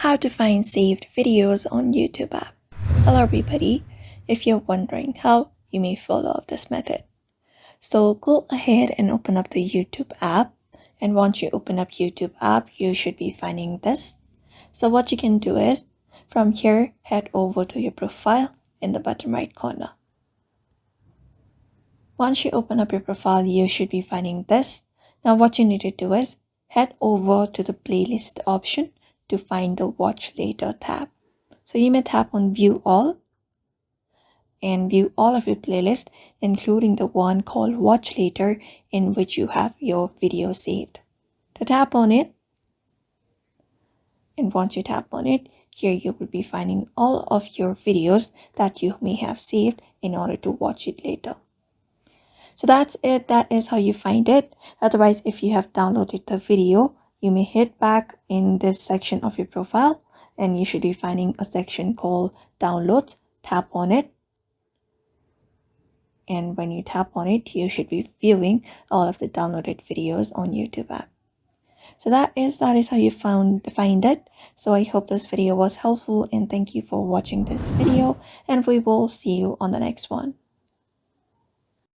How to find saved videos on YouTube app. Hello everybody, if you're wondering how, you may follow this method. So go ahead and open up the YouTube app, and once you open up YouTube app, you should be finding this. So what you can do is, from here, head over to your profile in the bottom right corner. Once you open up your profile, you should be finding this. Now what you need to do is, head over to the playlist option to find the watch later tab. So you may tap on view all and view all of your playlist, including the one called watch later in which you have your video saved. To tap on it, and once you tap on it, here you will be finding all of your videos that you may have saved in order to watch it later. So that's it. That is how you find it. Otherwise, if you have downloaded the video, you may hit back in this section of your profile and you should be finding a section called downloads. Tap on it. And when you tap on it, you should be viewing all of the downloaded videos on YouTube app. So that is how you find it. So I hope this video was helpful and thank you for watching this video, and we will see you on the next one.